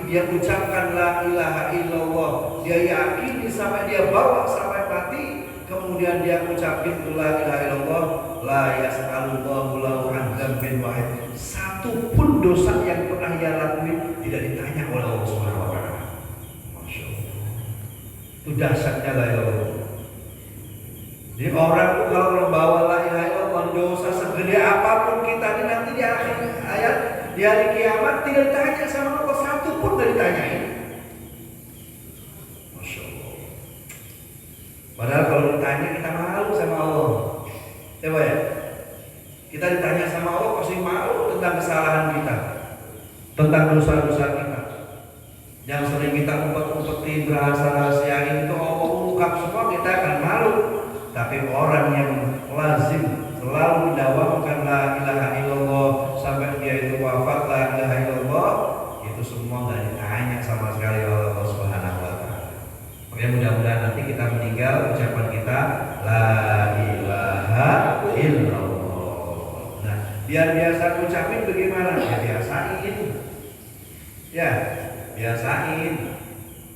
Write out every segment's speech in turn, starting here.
dia ucapkan la ilaha illallah, dia yakini sampai dia bawa sampai mati, kemudian dia ucapin la ilaha illallah, la yas'alullahu lahu an dzambin wahid. Satu pun dosa yang pernah dia lakuin tidak ditanya oleh Allah Subhanahu wa taala. Masya Allah. Itu dahsyatnya la ilaha illallah. Jadi orang itu kalau membawa la ilaha illallah, dosa segede apapun kita ini nanti di akhir ayat di hari kiamat tidak ditanya sama Allah, satu pun tidak ditanyain. Masya Allah. Padahal kalau ditanya kita malu sama Allah. Coba ya, kita ditanya sama Allah pasti malu tentang kesalahan kita, tentang dosa-dosa kita. Yang sering kita umpet-umpetin, rahasia-rahasiain itu Allah ungkap semua, kita akan malu. Tapi orang yang lazim selalu mendawamkan la ilaha illallah sampai dia itu wafat la ilaha illallah, itu semua nggak ditanya sama sekali oleh Allah Subhanahu wa taala. Makanya mudah-mudahan nanti kita meninggal ucapan kita la ilaha illallah. Nah, biar biasa ucapin bagaimana? Ya biasain. Ya,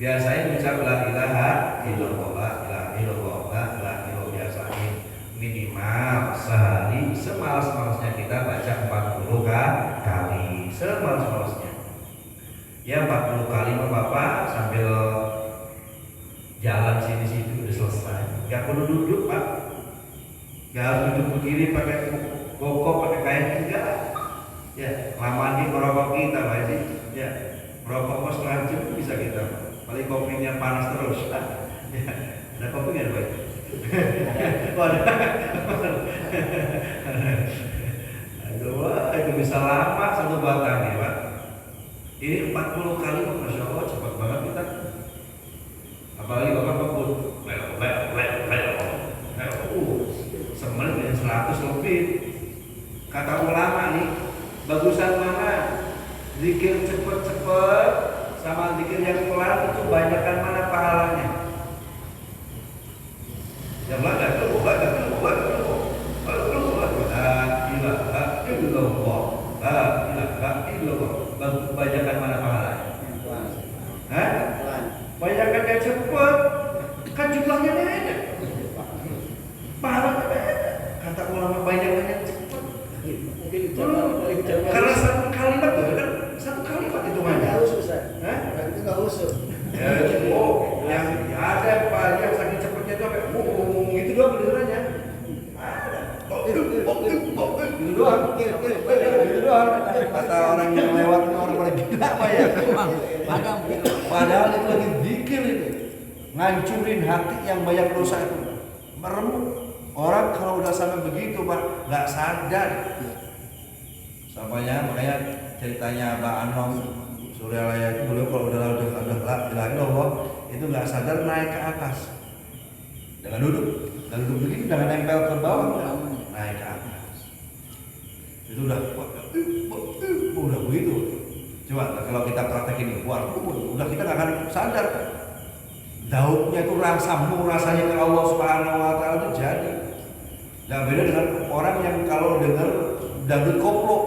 biasain ucap la ilaha illallah, la ilaha illallah, la ilaha illallah. Minimal sehari semalas-malasnya kita baca 40 kali, semalas-malasnya. Ya 40 kali Bapak sambil jalan sini-sini udah selesai. Gak perlu duduk Pak, gak harus duduk berdiri pakai koko, pakai kain juga. Ya kelamaan di merokok kita Pak Haji. Ya merokok mas setengah jam bisa kita. Paling kopinya panas terus. Ya, ada kopi nggak Pak? Aduh, itu bisa lama satu batang ya Pak. Ini 40 kali Masya Allah cepat banget kita. Apalagi Bapak kebut semenit dengan 100 lebih. Kata ulama nih, bagusan mana? Zikir cepet-cepet sama zikir yang pelan itu banyakkan mana pahalanya? Yang mana? Banyakan mana pahalanya? Hah? Banyakan yang cepat, kan jumlahnya beda. Pahalanya beda. Kata ulama banyakan yang cepat. Karena satu kalimat tuh kan, satu kalimat itu mana? Itu nggak usut. Ya, yang ada Pak yang saking cepatnya itu sampai itu doang benerannya. Ada. Itu doang. Itu doang. Kata orang yang lewat orang pada gila apa ya? Padahal itu lagi zikir itu. Ngancurin hati yang banyak dosa itu. Meremuk. Orang kalau udah sampai begitu Pak, nggak sadar. Sampainya makanya ceritanya Mbak Anom Suryalaya itu beliau kalau udah la ilaha illallah itu nggak sadar naik ke atas dengan duduk begini, jangan nempel ke bawah, naik ke atas. Itu udah begitu. Coba kalau kita praktekin udah kita nggak akan sadar. Daudnya itu rasanya ke Allah Subhanahu wa taala itu jadi. Nggak beda dengan orang yang kalau dengar dangdut koplo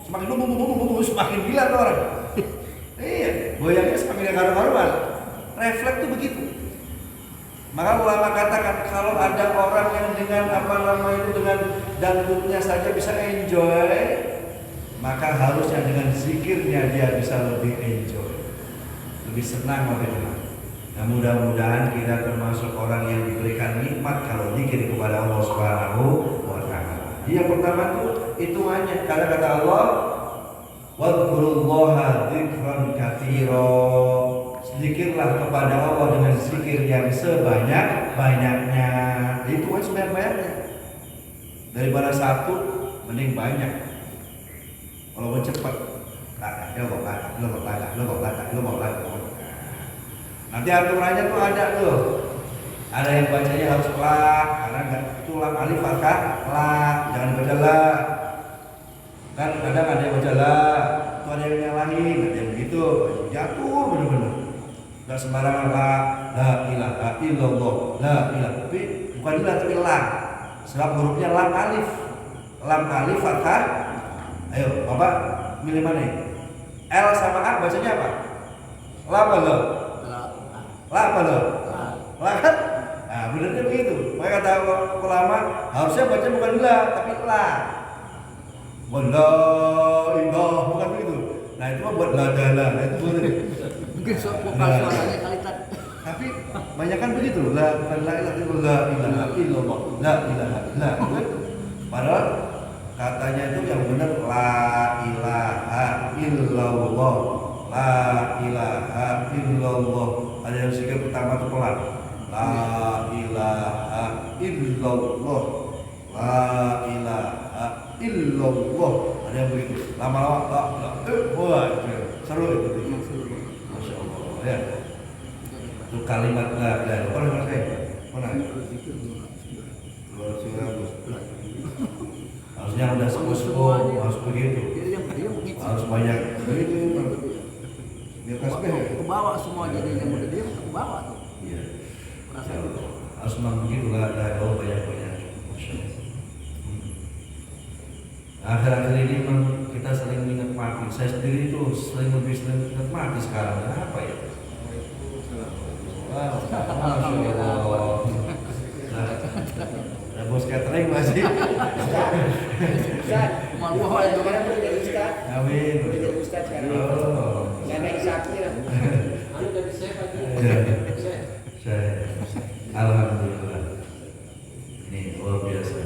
semakin semakin gila tuh orang. Iya, goyangnya semakin karu-karuan. Refleks tuh begitu. Maka ulama katakan kalau ada orang yang dengan dengan dangdutnya saja bisa enjoy, maka harusnya dengan zikirnya dia bisa lebih enjoy, lebih senang, lebih tenang. Nah, mudah-mudahan kita termasuk orang yang diberikan nikmat kalau zikir kepada Allah Subhanahu wa taala. Yang pertama itu hanya karena kata Allah, wadzurullaha dzikran katsira. Zikirlah kepada Allah dengan zikir yang sebanyak-banyaknya. Itu kan sebanyak-banyaknya. Daripada satu mending banyak. Kalau mau cepat, nanti aturannya tuh ada tuh. Ada yang bacanya harus pelan karena enggak tulang alif fathah la, jangan baca la. Kan kadang ada yang baca la, itu ada yang nyalahin, ada yang begitu, jatuh bener-bener. Enggak sembarangan la ilaha illallah, la ilaha, tapi bukan la tapi la. Sebab hurufnya lam alif fathah. Ayo, Bapak milih mana? L sama A bacanya apa? La apa lo? La. La apa lo? La. La kan? Nah, benernya begitu. Maka kata ulama harusnya baca bukan la tapi la. La ilah bukan begitu. Nah itu mah buat ladala. Nah itu boleh. Mungkin vokal suaranya kali tadi. Tapi banyak kan begitu. La ilaha illallah. La ilaha la. Padahal katanya itu yang benar la ilaha illallah. La ilaha illallah. Ada yang sikap pertama itu pelan. La ilaha illallah. La ilaha illallah. Ada yang begitu. Lama-lama wah seru itu. Masya Allah ya. Itu kalimat la ilaha illallah. Pernah? Harusnya udah sepuh harus begitu. Harus banyak begitu. Biar kasbeh ya. Kebawa semua jadi yang udah dia kebawa tuh. Iya. Rasa gitu. Harus memang begitu lah, ada banyak-banyak. Masya Allah. Akhir-akhir ini memang kita sering menikmati. Saya sendiri itu lebih sering menikmati sekarang. Apa ya? Wow, Masya Allah. Nah, bos catering masih. Ustaz, malu aja sekarang udah jadi ustaz. Amin. Udah jadi ustaz sekarang. Oh. Nggak naik sapi lah. Anu dari saya pagi. Saya. Alhamdulillah. Ini luar biasa.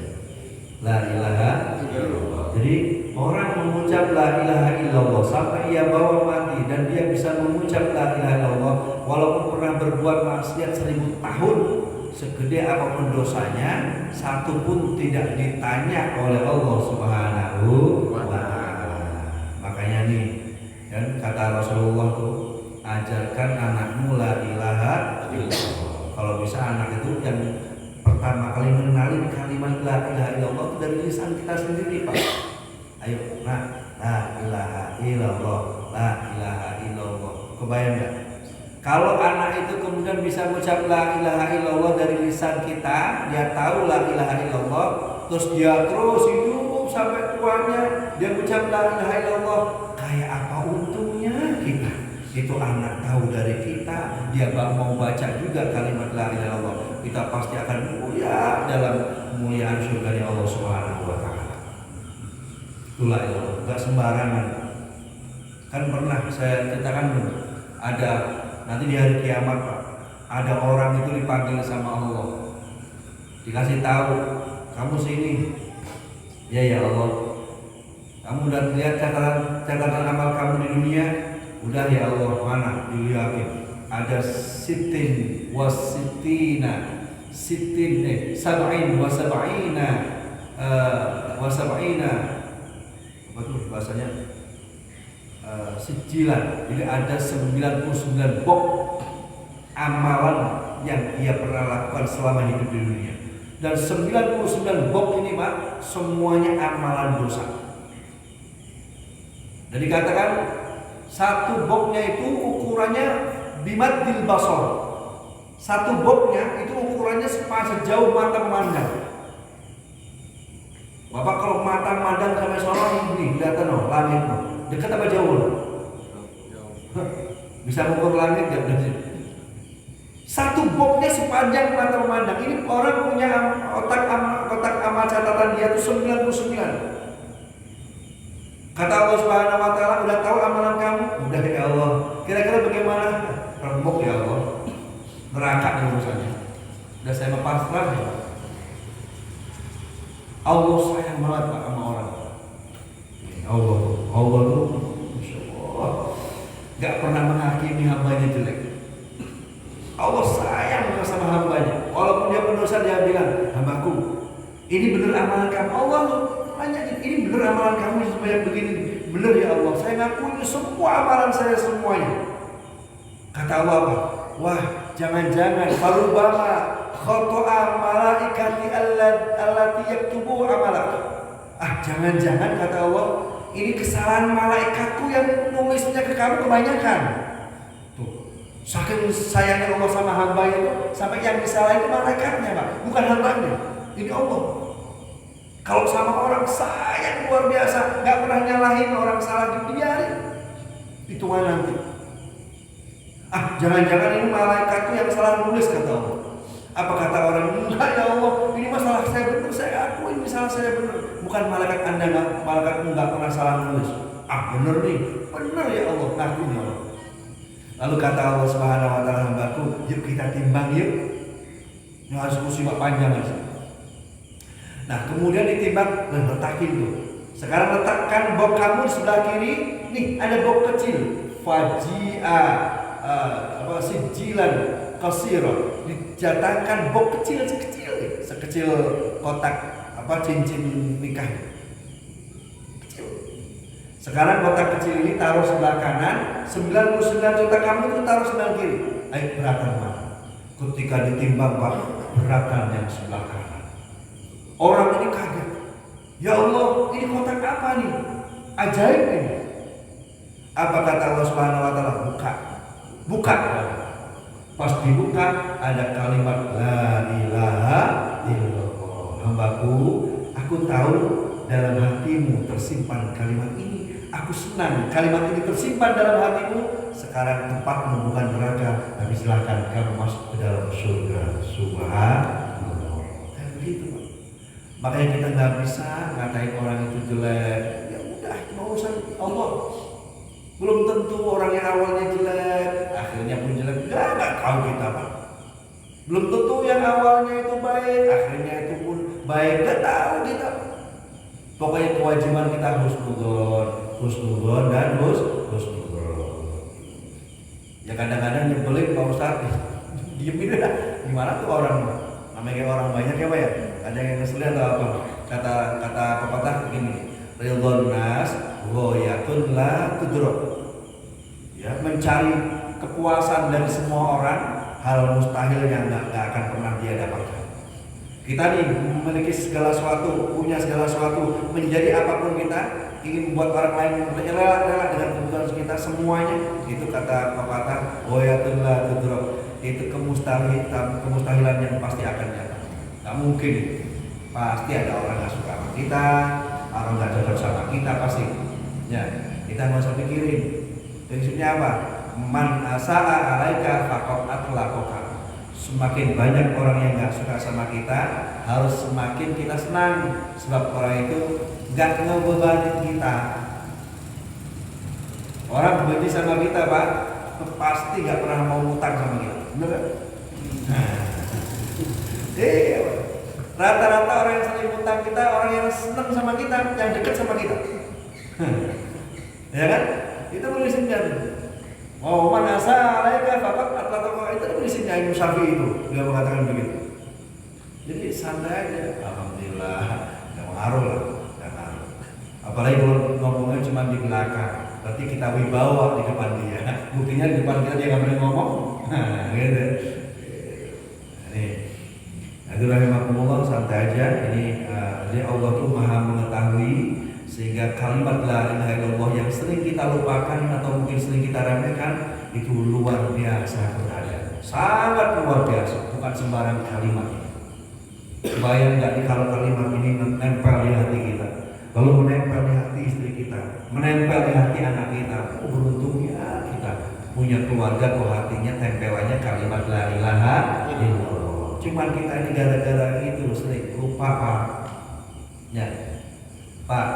La ilaha illallah. Jadi orang mengucap la ilaha illallah sampai ia bawa mati dan dia bisa mengucap la ilaha illallah walaupun pernah berbuat maksiat 1000 tahun, segede apapun dosanya, satu pun tidak ditanya oleh Allah Subhanahu wa taala. Makanya nih, kan kata Rasulullah tuh, ajarkan anakmu la ilaha illallah. Kalau bisa anak itu yang pertama kali mengenali kalimat la ilaha illallah itu dari lisan kita sendiri, Pak. Ayo, nah, la ilaha illallah, la ilaha illallah. Kebayang nggak? Kalau anak itu kemudian bisa mengucap la ilaha illallah dari lisan kita, dia tahu la ilaha illallah, terus dia terus hidup sampai tuanya, dia mengucap la ilaha illallah, kayak apa untungnya kita? Itu anak tahu dari kita, dia mau baca juga kalimat la ilaha illallah, kita pasti akan mulia dalam kemuliaan surga Allah Subhanahu wa taala. Itulah illallah, enggak sembarangan. Kan pernah saya ceritakan ada nanti di hari kiamat, Pak, ada orang itu dipanggil sama Allah, dikasih tahu, kamu sini. Ya Allah, kamu udah lihat catatan amal kamu di dunia? Udah ya Allah, mana? Dilihatin. Ada sitin wasitina, sab'in wasab'ina, apa tuh bahasanya? Sijilan. Jadi ada 99 box amalan yang dia pernah lakukan selama hidup di dunia. Dan 99 box ini, Pak, semuanya amalan dosa. Dan dikatakan satu boxnya itu ukurannya bimaddil basar. Satu boxnya itu ukurannya sejauh mata memandang. Bapak kalau mata memandang sampai sono ini kelihatan loh, langit loh. Dekat apa jauh? Bisa mengukur langit nggak? Satu boxnya sepanjang mata memandang. Ini orang punya kotak amal catatan dia itu 99. Kata Allah Subhanahu wa taala, udah tahu amalan kamu? Udah ya Allah. Kira-kira bagaimana? Rembuk ya Allah. Neraka nih urusannya. Udah saya pasrah ya. Allah sayang banget Pak sama orang. Allah tuh Masya Allah gak pernah menghakimi hambanya jelek. Allah sayang sama hambanya. Walaupun dia pendosa, dia bilang, hambaku, ini bener amalan kamu. Allah tanya, ini bener amalan kamu supaya begini. Bener ya Allah, saya ngaku ini semua amalan saya semuanya. Kata Allah apa? Wah, jangan-jangan farubama khoto'a malaikati allati yaktubu amalak. Jangan-jangan kata Allah, ini kesalahan malaikatku yang nulisnya ke kamu kebanyakan. Tuh, saking sayangnya Allah sama hamba itu, sampai yang disalahin itu malaikatnya, Pak, bukan hambanya. Ini Allah. Kalau sama orang sayang luar biasa, nggak pernah nyalahin orang salah, dibiarin. Hitungan nanti. Ah, jangan-jangan ini malaikatku yang salah nulis, kata Allah. Apa kata orang? Enggak ya Allah, ini masalah saya benar, saya akui ini salah saya benar. Bukan malaikat Anda, malaikatmu nggak pernah salah nulis. Ah, benar nih, benar ya Allah, ngaku ya Allah. Lalu kata Allah Subhanahu wa taala, hambaku, yuk kita timbang yuk. Ini harus musibah panjang ya. Nah, kemudian ditimbang, letakin tuh. Sekarang letakkan bok kamu di sebelah kiri. Nih, ada bok kecil. Fajia sijilan kasiro, dijatahkan bok kecil sekecil kotak cincin nikah kecil. Sekarang kotak kecil ini taruh sebelah kanan, 99 juta kamu itu taruh sebelah kiri. Ayo, beratan mana? Ketika ditimbang, Pak, beratan yang sebelah kanan. Orang ini kaget. Ya Allah, ini kotak apa nih? Ajaib ini. Apa kata Allah Subhanahu wa taala? Buka. Pas dibuka ada kalimat la ilaha illallah. Hambaku, aku tahu dalam hatimu tersimpan kalimat ini. Aku senang kalimat ini tersimpan dalam hatimu. Sekarang tempatmu bukan neraka, tapi silakan kamu masuk ke dalam surga. Subhanallah. Begitu, Pak. Makanya kita nggak bisa ngatain orang itu jelek. Ya udah, itu urusan Allah. Belum tentu orang yang awalnya jelek, akhirnya pun jelek. Nggak tahu kita, Pak. Belum tentu yang awalnya itu baik, akhirnya itu pun baik. Nggak tahu kita. Pokoknya kewajiban kita husnudzon dan husnudzon. Ya kadang-kadang nyebelin Pak Ustadz. Diemin dah. Gimana tuh orang? Namanya kayak orang banyak ya, Pak ya. Ada yang ngeselin atau apa? Kata pepatah begini. Ridwan nas ghoyatun la tudrok. Ya, mencari kepuasan dari semua orang hal mustahil yang nggak akan pernah dia dapatkan. Kita nih memiliki segala sesuatu, punya segala sesuatu, menjadi apapun kita, ingin membuat orang lain rela dengan kebutuhan kita semuanya. Itu kata pepatah ghoyatun la tudrok. Itu kemustahilan yang pasti akan datang. Nggak mungkin. Pasti ada orang nggak suka sama kita, orang nggak cocok sama kita pasti. Ya, kita nggak usah pikirin. Prinsipnya apa? Man asa'a alaika faqad atlaqaka. Semakin banyak orang yang nggak suka sama kita, harus semakin kita senang, sebab orang itu nggak ngebebanin kita. Orang benci sama kita, Pak, pasti nggak pernah mau ngutang sama kita. Bener gak? Rata-rata orang yang sering ngutang kita, orang yang senang sama kita, yang dekat sama kita. Ya kan? Itu prinsipnya. Oh, man asa alaika faqad atlaqaka. Itu prinsipnya Imam Syafi'i itu. Dia mengatakan begitu. Jadi santai aja. Alhamdulillah, enggak mengaruh lah, enggak ngaruh. Apalagi kalau ngomongnya cuma di belakang, berarti kita wibawa di depan dia. Buktinya di depan kita dia nggak boleh ngomong. Gitu. Nih, itu rahimahumullah, santai aja. Ini Allah tuh maha mengetahui, sehingga kalimat la ilaha illallah yang sering kita lupakan atau mungkin sering kita remehkan itu luar biasa berada, sangat luar biasa, bukan sembarang kalimat. Bayang nggak nih kalau kalimat ini menempel di hati kita, lalu menempel di hati istri kita, menempel di hati anak kita. Oh, beruntungnya kita punya keluarga kok hatinya tempelannya kalimat la ilaha illallah. Cuman kita ini gara-gara itu sering lupa, Pak. Ya, Pak.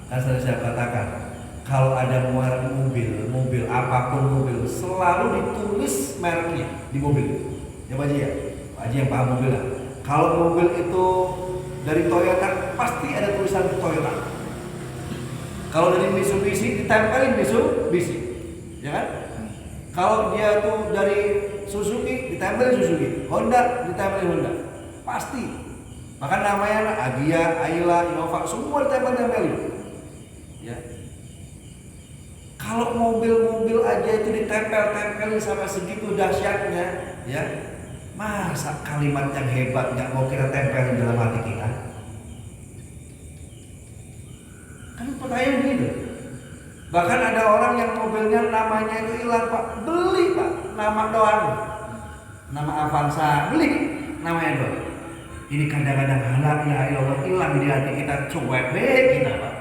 Kan saya katakan, kalau ada mobil apapun mobil, selalu ditulis mereknya di mobil. Ya Pak Haji ya, Pak Haji yang paham mobil lah. Kalau mobil itu dari Toyota, pasti ada tulisan Toyota. Kalau dari Mitsubishi, ditempelin Mitsubishi, ya kan? Kalau dia tuh dari Suzuki, ditempelin Suzuki. Honda, ditempelin Honda. Pasti. Maka namanya Agia, Ayla, Innova, semua ditempel-tempelin. Ya. Kalau mobil-mobil aja itu ditempel-tempelin sampai segitu dahsyatnya, ya. Masa kalimat yang hebat nggak mau kita tempelin dalam hati kita? Kan pertanyaan begitu. Bahkan ada orang yang mobilnya namanya itu hilang, Pak. Beli, Pak, nama doang. Nama Avanza, beli namanya doang. Ini kadang-kadang halal ya Allah hilang di hati kita, cuek kita, Pak.